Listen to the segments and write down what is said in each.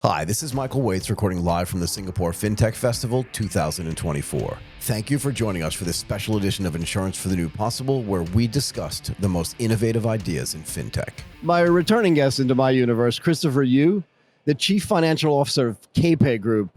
Hi, this is Michael Waits recording live from the Singapore FinTech Festival 2024. Thank you for joining us for this special edition of Insurance for the New Possible, where we discussed the most innovative ideas in FinTech. My returning guest into my universe, Christopher Yu, the Chief Financial Officer of KPay Group.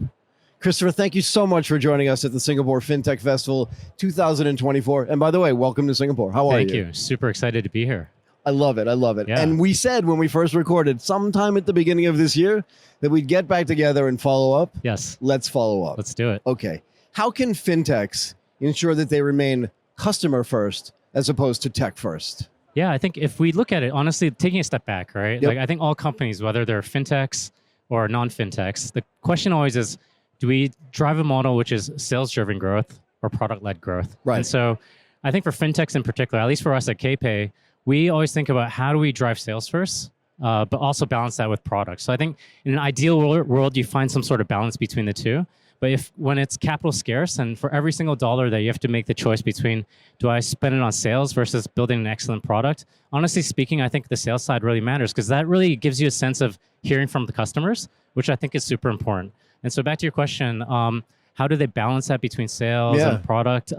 Christopher, thank you so much for joining us at the Singapore FinTech Festival 2024. And by the way, welcome to Singapore. How are you? Thank you. Super excited to be here. I love it. I love it. Yeah. And we said when we first recorded, sometime at the beginning of this year, that we'd get back together and follow up. Yes. Let's follow up. Let's do it. Okay. How can FinTechs ensure that they remain customer first as opposed to tech first? Yeah, I think if we look at it, honestly, taking a step back, right? Yep. Like I think all companies, whether they're FinTechs or non-FinTechs, the question always is, do we drive a model which is sales-driven growth or product-led growth? Right. And so I think for FinTechs in particular, at least for us at KPay, we always think about how do we drive sales first, but also balance that with products. So I think in an ideal world, you find some sort of balance between the two. But when it's capital scarce, and for every single dollar that you have to make the choice between, do I spend it on sales versus building an excellent product? Honestly speaking, I think the sales side really matters because that really gives you a sense of hearing from the customers, which I think is super important. And so back to your question, how do they balance that between sales and product?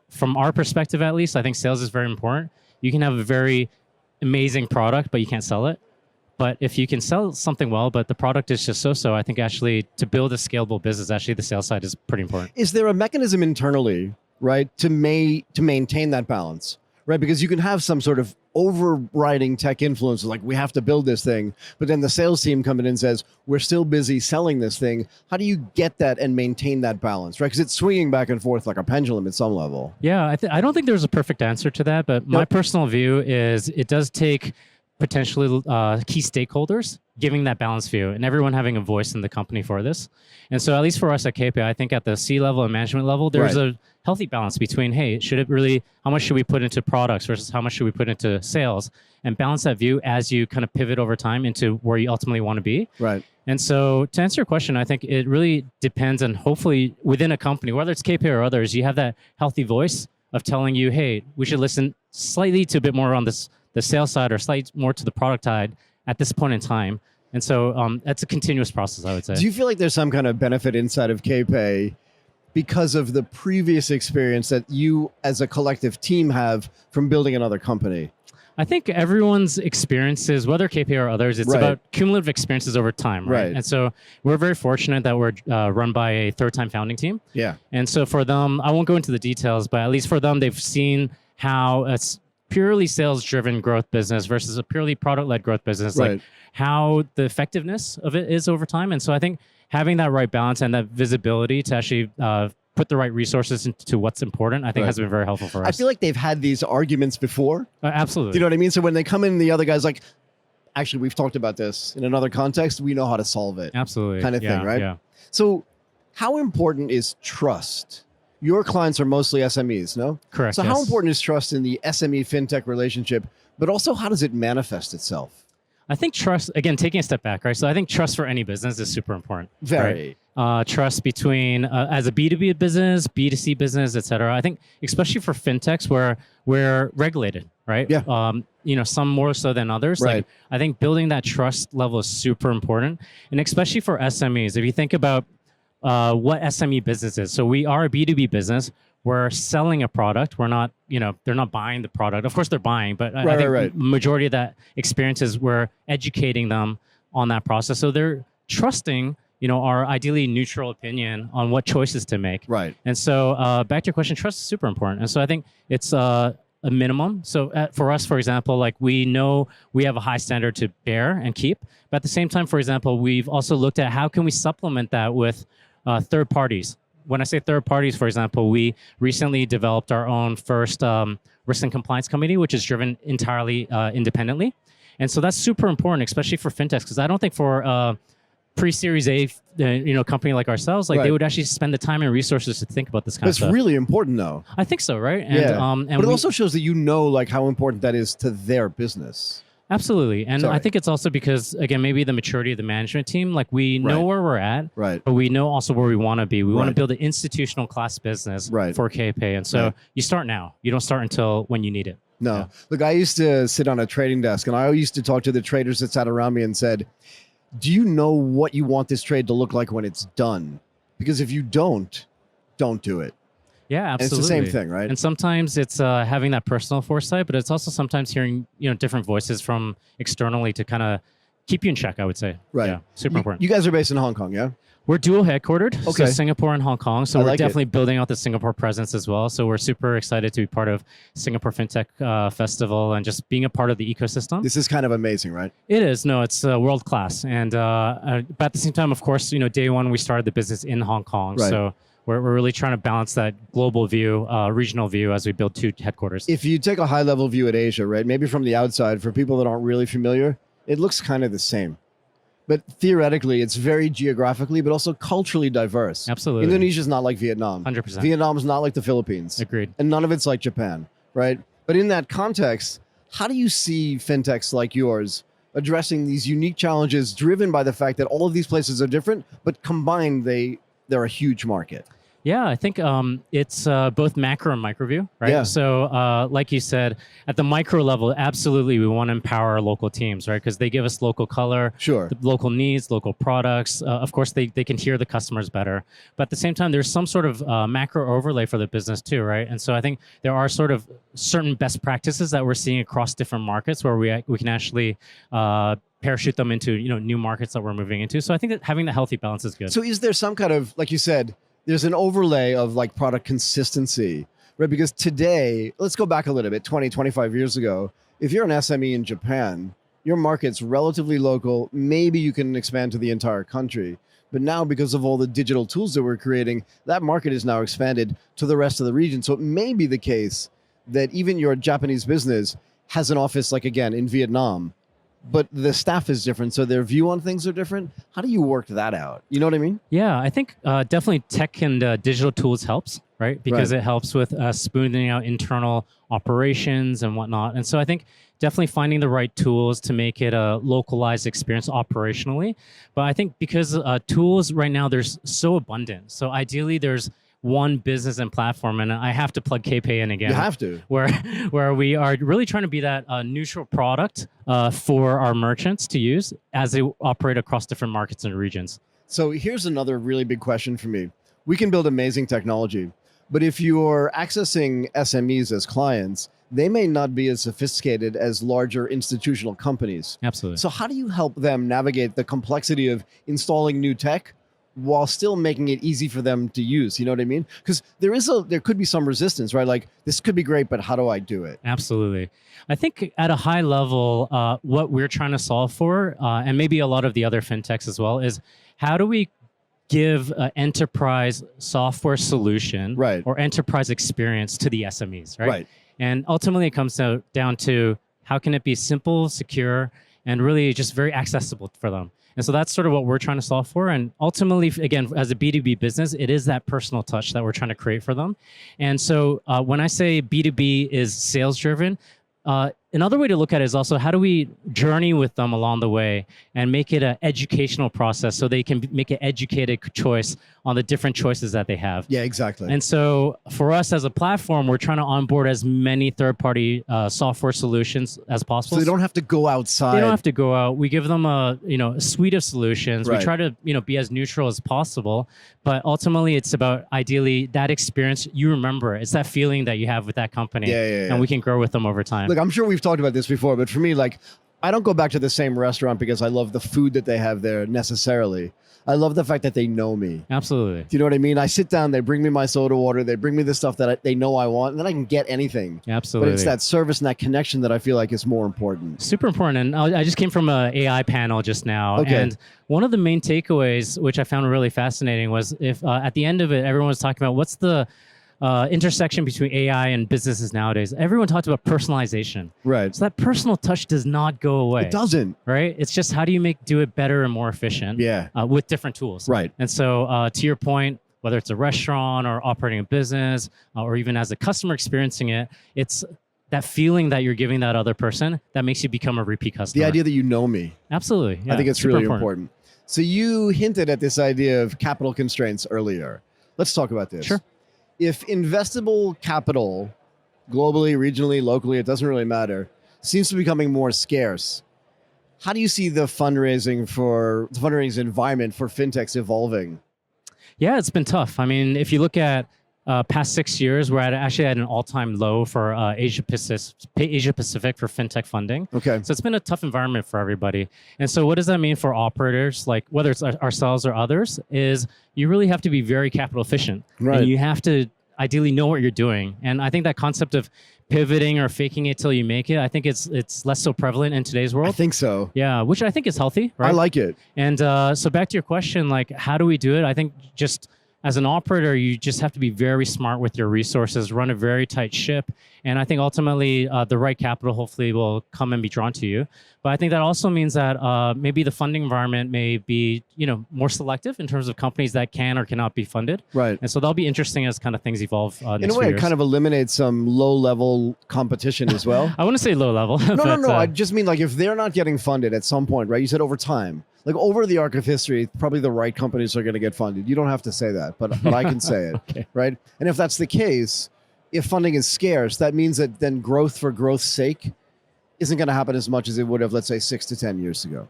From our perspective, at least, I think sales is very important. You can have a very amazing product, but you can't sell it. But if you can sell something well, but the product is just so-so, I think actually to build a scalable business, actually the sales side is pretty important. Is there a mechanism internally, right, to maintain that balance, right? Because you can have some sort of overriding tech influence, like we have to build this thing, but then the sales team comes in and says, we're still busy selling this thing. How do you get that and maintain that balance, right? Because it's swinging back and forth like a pendulum at some level. Yeah, I don't think there's a perfect answer to that, but my personal view is it does take potentially key stakeholders giving that balanced view and everyone having a voice in the company for this. And so at least for us at KPay, I think at the C-level and management level, there's a healthy balance between, hey, how much should we put into products versus how much should we put into sales, and balance that view as you kind of pivot over time into where you ultimately want to be. Right. And so to answer your question, I think it really depends on hopefully within a company, whether it's KPay or others, you have that healthy voice of telling you, hey, we should listen slightly to a bit more on the sales side or slightly more to the product side at this point in time. And so that's a continuous process, I would say. Do you feel like there's some kind of benefit inside of KPay because of the previous experience that you as a collective team have from building another company? I think everyone's experiences, whether KPay or others, it's about cumulative experiences over time, right? And so we're very fortunate that we're run by a third-time founding team. Yeah. And so for them, I won't go into the details, but at least for them, they've seen how it's purely sales-driven growth business versus a purely product-led growth business, like how the effectiveness of it is over time. And so I think having that right balance and that visibility to actually put the right resources into what's important, I think has been very helpful for us. I feel like they've had these arguments before. Absolutely. Do you know what I mean? So when they come in, the other guy's like, actually, we've talked about this in another context. We know how to solve it. Absolutely. Kind of thing, right? Yeah. So how important is trust? Your clients are mostly SMEs, no? Correct. So how important is trust in the SME FinTech relationship, but also how does it manifest itself? I think trust, again, taking a step back, right? So I think trust for any business is super important. Very. Right? Trust between, as a B2B business, B2C business, et cetera. I think especially for FinTechs where we're regulated, right? Yeah. Some more so than others. Right. Like, I think building that trust level is super important. And especially for SMEs, if you think about what SME business is. So we are a B2B business. We're selling a product. We're not, they're not buying the product. Of course, they're buying, but I think majority of that experience is we're educating them on that process. So they're trusting, our ideally neutral opinion on what choices to make. Right. And so back to your question, trust is super important. And so I think it's a minimum. So for us, for example, like we know we have a high standard to bear and keep. But at the same time, for example, we've also looked at how can we supplement that with third parties. When I say third parties, for example, we recently developed our own first risk and compliance committee, which is driven entirely independently. And so that's super important, especially for FinTechs, because I don't think for a pre-Series A company like ourselves, like they would actually spend the time and resources to think about this kind of stuff. It's really important, though. I think so, right? And, but it also shows that like how important that is to their business. Absolutely. And I think it's also because, again, maybe the maturity of the management team, like we know where we're at, but we know also where we want to be. We want to build an institutional class business for KPay. And so you start now. You don't start until when you need it. No. Look, I used to sit on a trading desk and I used to talk to the traders that sat around me and said, do you know what you want this trade to look like when it's done? Because if you don't do it. Yeah, And it's absolutely. the same thing, right? And sometimes it's having that personal foresight, but it's also sometimes hearing different voices from externally to kind of keep you in check, I would say. Right. Yeah, super important. You guys are based in Hong Kong, yeah? We're dual headquartered, Okay. so Singapore and Hong Kong. So I we're like it. definitely building out the Singapore presence as well. So we're super excited to be part of Singapore FinTech Festival and just being a part of the ecosystem. This is kind of amazing, right? It is. No, it's world class. And but at the same time, of course, day one, we started the business in Hong Kong. Right. So we're really trying to balance that global view, regional view as we build 2 headquarters. If you take a high level view at Asia, right, maybe from the outside, for people that aren't really familiar, it looks kind of the same. But theoretically, it's very geographically, but also culturally diverse. Absolutely. Indonesia's not like Vietnam. 100%. Vietnam's not like the Philippines. Agreed. And none of it's like Japan, right? But in that context, how do you see fintechs like yours addressing these unique challenges driven by the fact that all of these places are different, but combined, they're a huge market? Yeah, I think it's both macro and micro view, right? Yeah. So like you said, at the micro level, absolutely, we want to empower our local teams, right? Because they give us local color, Sure. the local needs, local products. Of course, they can hear the customers better. But at the same time, there's some sort of macro overlay for the business too, right? And so I think there are sort of certain best practices that we're seeing across different markets where we can actually parachute them into new markets that we're moving into. So I think that having the healthy balance is good. So is there some kind of, like you said, there's an overlay of like product consistency, right? Because today, let's go back a little bit, 20, 25 years ago, if you're an SME in Japan, your market's relatively local. Maybe you can expand to the entire country. But now, because of all the digital tools that we're creating, that market is now expanded to the rest of the region. So it may be the case that even your Japanese business has an office, like again, in Vietnam, but the staff is different, so their view on things are different. How do you work that out? You know what I mean? Yeah, I think definitely tech and digital tools helps, right? Because it helps with smoothing out internal operations and whatnot. And so I think definitely finding the right tools to make it a localized experience operationally. But I think because tools right now, there's so abundant. So ideally, there's one business and platform, and I have to plug KPay in again. You have to. Where we are really trying to be that neutral product for our merchants to use as they operate across different markets and regions. So here's another really big question for me. We can build amazing technology, but if you're accessing SMEs as clients, they may not be as sophisticated as larger institutional companies. Absolutely. So how do you help them navigate the complexity of installing new tech while still making it easy for them to use? You know what I mean? Because there could be some resistance, right? Like, this could be great, but how do I do it? Absolutely. I think at a high level, what we're trying to solve for, and maybe a lot of the other fintechs as well, is how do we give an enterprise software solution Right. or enterprise experience to the SMEs, right? Right. And ultimately, it comes down to how can it be simple, secure, and really just very accessible for them. And so that's sort of what we're trying to solve for. And ultimately, again, as a B2B business, it is that personal touch that we're trying to create for them. And so when I say B2B is sales driven, another way to look at it is also how do we journey with them along the way and make it an educational process so they can make an educated choice on the different choices that they have. Yeah, exactly. And so for us as a platform, we're trying to onboard as many third-party software solutions as possible. So they don't have to go outside. They don't have to go out. We give them a suite of solutions. Right. We try to be as neutral as possible, but ultimately it's about ideally that experience you remember. It's that feeling that you have with that company, Yeah. and we can grow with them over time. Look, I'm sure we've talked about this before, but for me, like, I don't go back to the same restaurant because I love the food that they have there necessarily. I love the fact that they know me. Absolutely. Do you know what I mean? I sit down, they bring me my soda water, they bring me the stuff that they know I want, and then I can get anything. Absolutely. But it's that service and that connection that I feel like is more important. Super important. And I just came from an AI panel just now. Okay. And one of the main takeaways, which I found really fascinating, was if at the end of it, everyone was talking about what's the intersection between AI and businesses nowadays. Everyone talked about personalization. Right. So that personal touch does not go away. It doesn't. Right? It's just how do you do it better and more efficient Yeah. with different tools. Right. And so to your point, whether it's a restaurant or operating a business or even as a customer experiencing it, it's that feeling that you're giving that other person that makes you become a repeat customer. The idea that you know me. Absolutely. Yeah, I think it's super really important. So you hinted at this idea of capital constraints earlier. Let's talk about this. Sure. If investable capital, globally, regionally, locally, it doesn't really matter, seems to be becoming more scarce, How do you see the fundraising environment for fintechs evolving? Yeah, it's been tough. I mean, if you look at past 6 years, we're actually at an all-time low for Asia Pacific for fintech funding. Okay. So it's been a tough environment for everybody. And so what does that mean for operators, like whether it's ourselves or others, is you really have to be very capital efficient. Right. And you have to ideally know what you're doing. And I think that concept of pivoting or faking it till you make it, I think it's less so prevalent in today's world. I think so. Yeah, which I think is healthy, right? I like it. And so back to your question, like how do we do it? I think just as an operator, you just have to be very smart with your resources, run a very tight ship. And I think ultimately the right capital hopefully will come and be drawn to you. But I think that also means that maybe the funding environment may be, more selective in terms of companies that can or cannot be funded. Right. And so that'll be interesting as kind of things evolve. In a way, it kind of eliminates some low-level competition as well. I wouldn't say low level. No. I just mean like if they're not getting funded at some point, right? You said over time. Like over the arc of history, probably the right companies are going to get funded. You don't have to say that, but I can say it, Okay. right? And if that's the case, if funding is scarce, that means that then growth for growth's sake isn't going to happen as much as it would have, let's say, 6 to 10 years ago.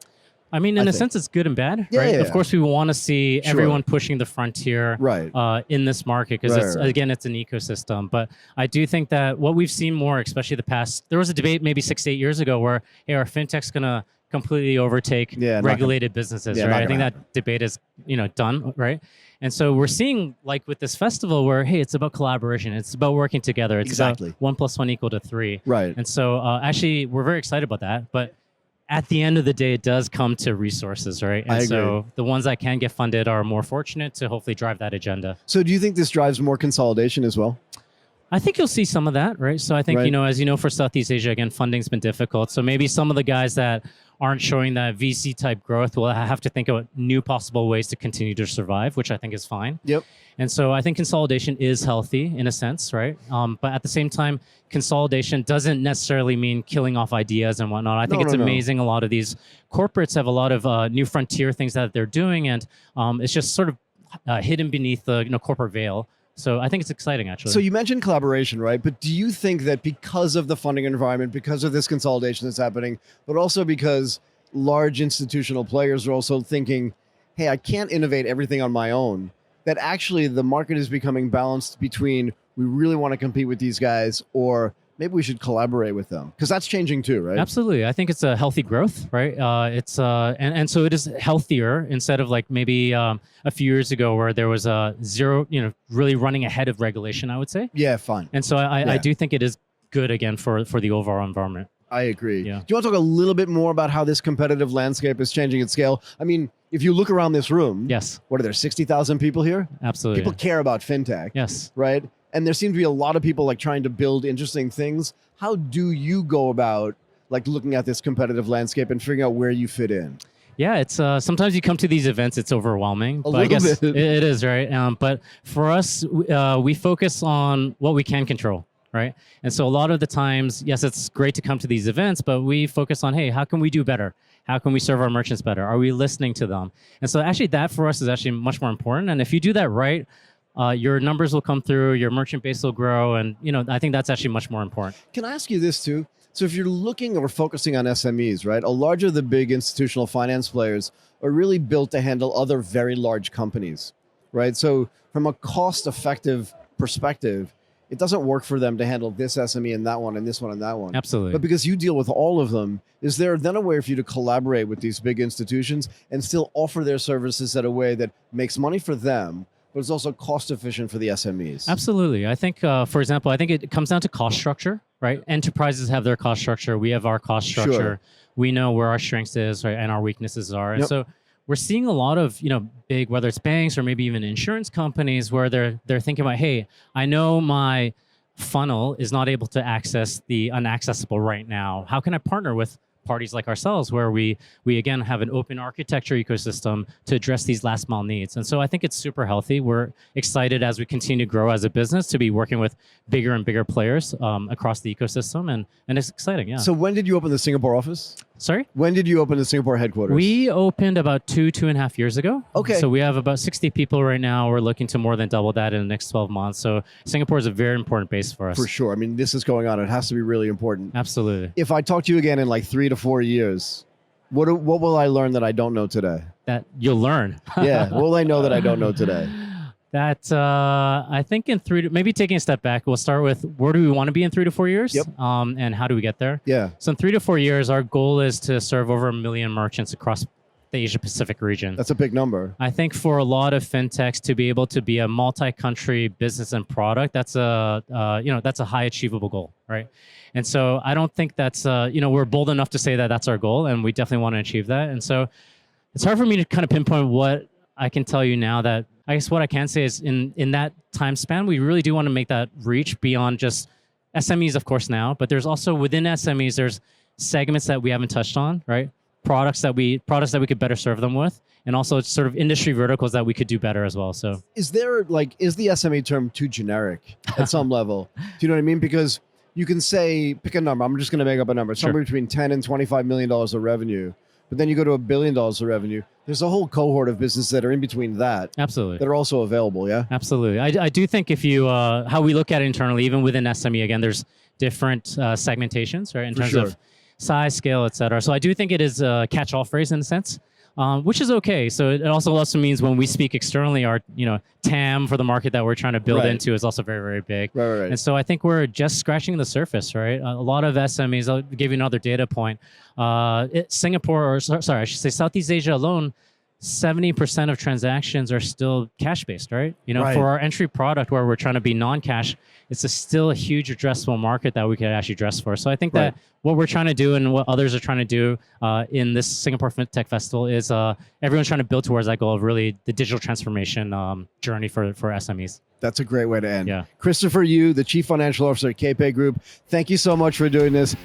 I mean, in a sense, it's good and bad, right? Yeah. Of course, we want to see everyone pushing the frontier in this market because again, it's an ecosystem. But I do think that what we've seen more, especially there was a debate maybe 6 to 8 years ago where, hey, are fintechs going to completely overtake regulated businesses, right? I think that debate is, done, right? And so we're seeing, like with this festival, where hey, it's about collaboration, it's about working together, it's about 1 + 1 = 3, right? And so actually, we're very excited about that, but at the end of the day, it does come to resources, right? And so the ones that can get funded are more fortunate to hopefully drive that agenda. So do you think this drives more consolidation as well? I think you'll see some of that, right? So I think, as you know, for Southeast Asia, again, funding's been difficult. So maybe some of the guys that aren't showing that VC type growth will have to think about new possible ways to continue to survive, which I think is fine. Yep. And so I think consolidation is healthy in a sense, right? But at the same time, consolidation doesn't necessarily mean killing off ideas and whatnot. I think it's amazing. A lot of these corporates have a lot of new frontier things that they're doing, and it's just sort of hidden beneath the corporate veil. So I think it's exciting, actually. So you mentioned collaboration, right? But do you think that because of the funding environment, because of this consolidation that's happening, but also because large institutional players are also thinking, hey, I can't innovate everything on my own, that actually the market is becoming balanced between we really want to compete with these guys or maybe we should collaborate with them? Because that's changing too, right? Absolutely. I think it's a healthy growth, right? It's and so it is healthier instead of like maybe a few years ago where there was a zero, really running ahead of regulation, I would say. Yeah, fine. And so I do think it is good again for the overall environment. I agree. Yeah. Do you want to talk a little bit more about how this competitive landscape is changing at scale? I mean, if you look around this room, yes, what are there, 60,000 people here? Absolutely. People care about fintech. Yes. Right? And there seem to be a lot of people like trying to build interesting things. How do you go about like looking at this competitive landscape and figuring out where you fit in? Yeah, it's sometimes you come to these events, it's overwhelming. But I guess it is, right? But for us, we focus on what we can control, right? And so a lot of the times, yes, it's great to come to these events, but we focus on, hey, how can we do better? How can we serve our merchants better? Are we listening to them? And so actually that for us is actually much more important. And if you do that right, your numbers will come through, your merchant base will grow, and I think that's actually much more important. Can I ask you this too? So if you're looking or focusing on SMEs, right, a large of the big institutional finance players are really built to handle other very large companies, right? So from a cost-effective perspective, it doesn't work for them to handle this SME and that one and this one and that one. Absolutely. But because you deal with all of them, is there then a way for you to collaborate with these big institutions and still offer their services in a way that makes money for them, but it's also cost efficient for the SMEs? Absolutely. I think, for example, I think it comes down to cost structure, right? Enterprises have their cost structure. We have our cost structure. Sure. We know where our strengths is, right, and our weaknesses are. And so we're seeing a lot of, big, whether it's banks or maybe even insurance companies where they're thinking about, hey, I know my funnel is not able to access the unaccessible right now. How can I partner with parties like ourselves where we again have an open architecture ecosystem to address these last mile needs? And so I think it's super healthy. We're excited as we continue to grow as a business to be working with bigger and bigger players across the ecosystem, and it's exciting. Yeah. So when did you open the Singapore office? Sorry? When did you open the Singapore headquarters? We opened about 2.5 years ago. Okay. So we have about 60 people right now. We're looking to more than double that in the next 12 months. So Singapore is a very important base for us. For sure. I mean, this is going on. It has to be really important. Absolutely. If I talk to you again in like 3 to 4 years, What will I learn that I don't know today? That you'll learn. Yeah. What will I know that I don't know today? That I think in maybe taking a step back, we'll start with where do we want to be in 3 to 4 years? Yep. And how do we get there? Yeah. So in 3 to 4 years, our goal is to serve over 1 million merchants across the Asia Pacific region. That's a big number. I think for a lot of fintechs to be able to be a multi-country business and product, that's a high achievable goal, right? And so I don't think that's we're bold enough to say that that's our goal, and we definitely want to achieve that. And so it's hard for me to kind of pinpoint what I can tell you now. That I guess what I can say is in that time span, we really do want to make that reach beyond just SMEs, of course, now, but there's also within SMEs, there's segments that we haven't touched on, right? Products that we could better serve them with, and also sort of industry verticals that we could do better as well. So is the SME term too generic at some level? Do you know what I mean? Because you can say, pick a number. I'm just going to make up a number. Somewhere between 10 and $25 million of revenue. But then you go to $1 billion of revenue. There's a whole cohort of businesses that are in between that. Absolutely. That are also available, yeah? Absolutely. I do think if you, how we look at it internally, even within SME, again, there's different segmentations, right? In terms of size, scale, et cetera. So I do think it is a catch-all phrase in a sense, which is okay. So it also means when we speak externally, our TAM for the market that we're trying to build into is also very, very big. Right. And so I think we're just scratching the surface, right? A lot of SMEs, I'll give you another data point. Southeast Asia alone, 70% of transactions are still cash-based, right? For our entry product where we're trying to be non-cash, it's still a huge addressable market that we could actually address for. So I think that what we're trying to do and what others are trying to do in this Singapore FinTech Festival is everyone's trying to build towards that goal of really the digital transformation journey for SMEs. That's a great way to end. Yeah. Christopher Yu, the Chief Financial Officer at KPay Group, thank you so much for doing this.